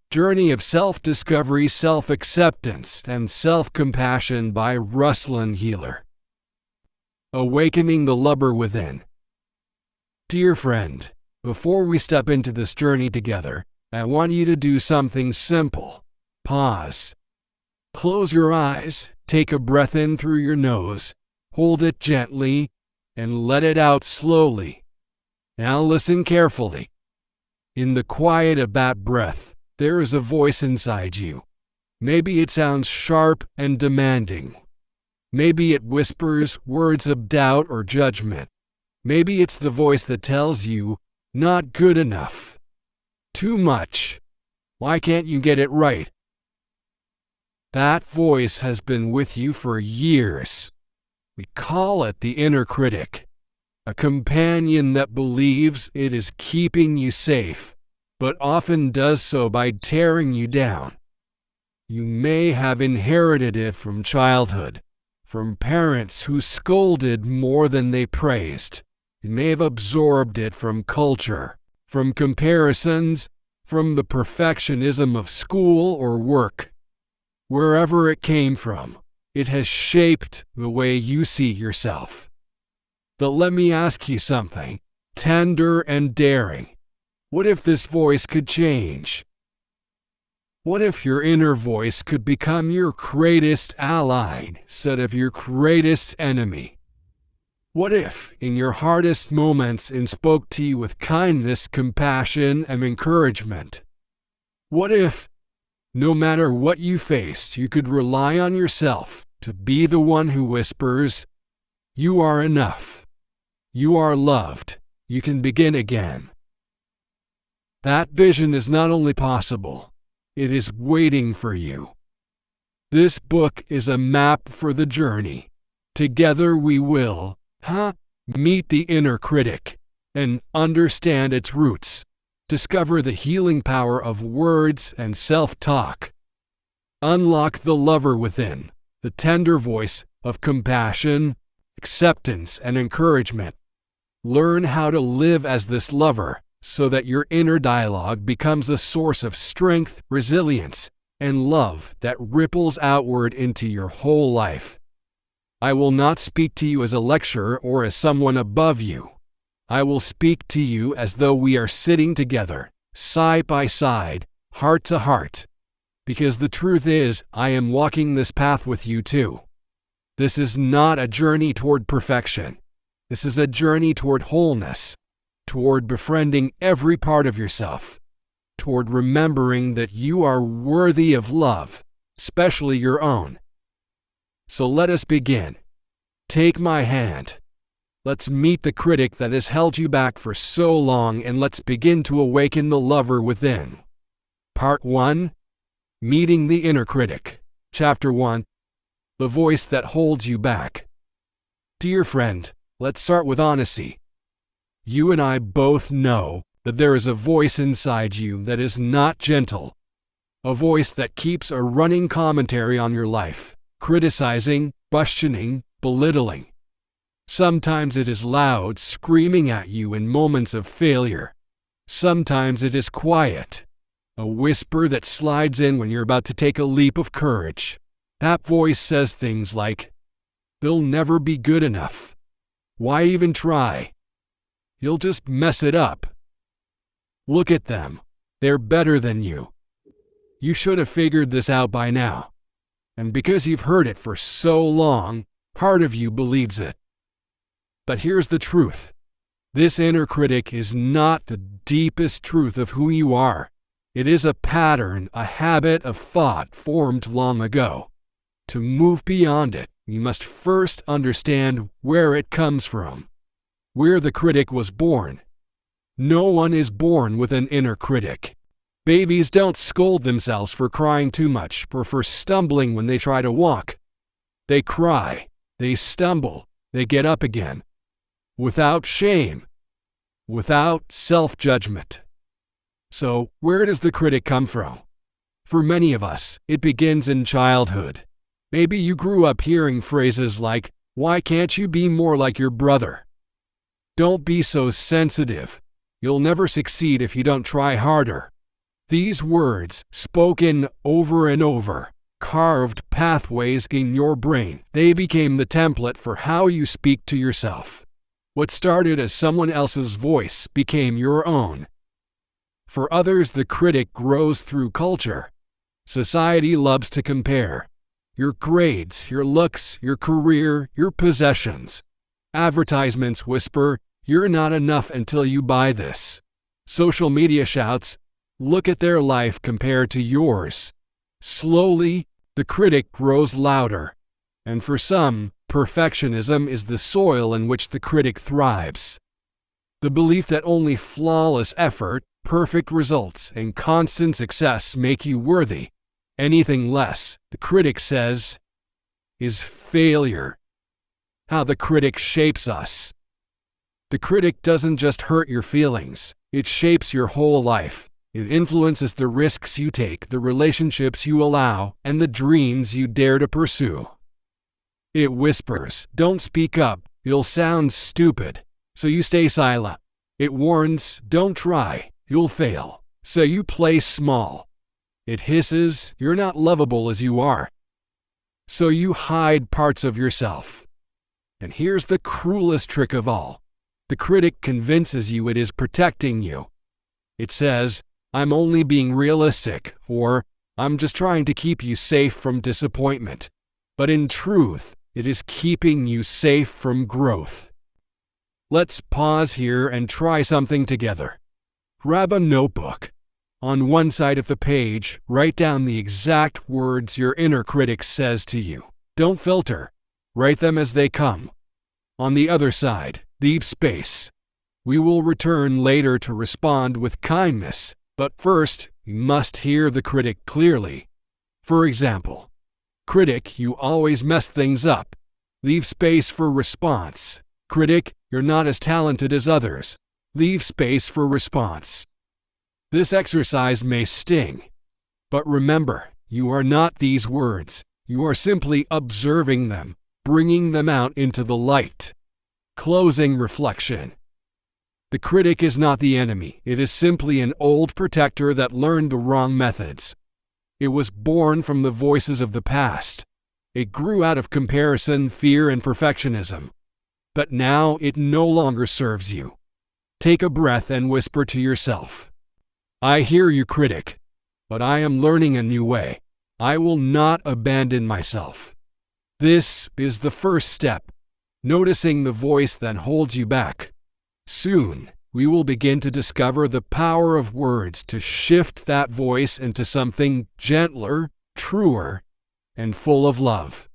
Journey of Self-Discovery, Self-Acceptance, and Self-Compassion by Ruslan Healer. Awakening the Lover Within. Dear friend, before we step into this journey together, I want you to do something simple. Pause. Close your eyes, take a breath in through your nose, hold it gently, and let it out slowly. Now listen carefully. In the quiet of that breath, there is a voice inside you. Maybe it sounds sharp and demanding. Maybe it whispers words of doubt or judgment. Maybe it's the voice that tells you, not good enough. Too much. Why can't you get it right? That voice has been with you for years. We call it the inner critic, a companion that believes it is keeping you safe, but often does so by tearing you down. You may have inherited it from childhood, from parents who scolded more than they praised. You may have absorbed it from culture, from comparisons, from the perfectionism of school or work. Wherever it came from, it has shaped the way you see yourself. But let me ask you something, tender and daring. What if this voice could change? What if your inner voice could become your greatest ally instead of your greatest enemy? What if, in your hardest moments, it spoke to you with kindness, compassion, and encouragement? What if, no matter what you faced, you could rely on yourself to be the one who whispers, "You are enough. You are loved. You can begin again." That vision is not only possible, it is waiting for you. This book is a map for the journey. Together we will, meet the inner critic and understand its roots. Discover the healing power of words and self-talk. Unlock the lover within, the tender voice of compassion, acceptance, and encouragement. Learn how to live as this lover so that your inner dialogue becomes a source of strength, resilience, and love that ripples outward into your whole life. I will not speak to you as a lecturer or as someone above you. I will speak to you as though we are sitting together, side by side, heart to heart. Because the truth is, I am walking this path with you too. This is not a journey toward perfection. This is a journey toward wholeness, toward befriending every part of yourself, toward remembering that you are worthy of love, especially your own. So let us begin. Take my hand. Let's meet the critic that has held you back for so long, and let's begin to awaken the lover within. Part 1. Meeting the Inner Critic. Chapter 1. The Voice That Holds You Back. Dear friend, let's start with honesty. You and I both know that there is a voice inside you that is not gentle. A voice that keeps a running commentary on your life, criticizing, questioning, belittling. Sometimes it is loud, screaming at you in moments of failure. Sometimes it is quiet, a whisper that slides in when you're about to take a leap of courage. That voice says things like, "They'll never be good enough. Why even try? You'll just mess it up. Look at them. They're better than you. You should have figured this out by now." And because you've heard it for so long, part of you believes it. But here's the truth. This inner critic is not the deepest truth of who you are. It is a pattern, a habit of thought formed long ago. To move beyond it, you must first understand where it comes from, where the critic was born. No one is born with an inner critic. Babies don't scold themselves for crying too much or for stumbling when they try to walk. They cry, they stumble, they get up again. Without shame, without self-judgment. So, where does the critic come from? For many of us, it begins in childhood. Maybe you grew up hearing phrases like, "Why can't you be more like your brother? Don't be so sensitive. You'll never succeed if you don't try harder." These words, spoken over and over, carved pathways in your brain. They became the template for how you speak to yourself. What started as someone else's voice became your own. For others, the critic grows through culture. Society loves to compare. Your grades, your looks, your career, your possessions. Advertisements whisper, "You're not enough until you buy this." Social media shouts, "Look at their life compared to yours." Slowly, the critic grows louder. And for some, perfectionism is the soil in which the critic thrives. The belief that only flawless effort, perfect results, and constant success make you worthy. Anything less, the critic says, is failure. How the critic shapes us. The critic doesn't just hurt your feelings, it shapes your whole life. It influences the risks you take, the relationships you allow, and the dreams you dare to pursue. It whispers, "Don't speak up, you'll sound stupid," so you stay silent. It warns, "Don't try, you'll fail," so you play small. It hisses, "You're not lovable as you are," so you hide parts of yourself. And here's the cruelest trick of all. The critic convinces you it is protecting you. It says, "I'm only being realistic," or "I'm just trying to keep you safe from disappointment." But in truth, it is keeping you safe from growth. Let's pause here and try something together. Grab a notebook. On one side of the page, write down the exact words your inner critic says to you. Don't filter. Write them as they come. On the other side, leave space. We will return later to respond with kindness, but first, you must hear the critic clearly. For example, "Critic, you always mess things up." Leave space for response. "Critic, you're not as talented as others." Leave space for response. This exercise may sting, but remember, you are not these words. You are simply observing them, bringing them out into the light. Closing reflection. The critic is not the enemy. It is simply an old protector that learned the wrong methods. It was born from the voices of the past. It grew out of comparison, fear, and perfectionism. But now it no longer serves you. Take a breath and whisper to yourself, "I hear you, critic, but I am learning a new way. I will not abandon myself." This is the first step, noticing the voice that holds you back. Soon, we will begin to discover the power of words to shift that voice into something gentler, truer, and full of love.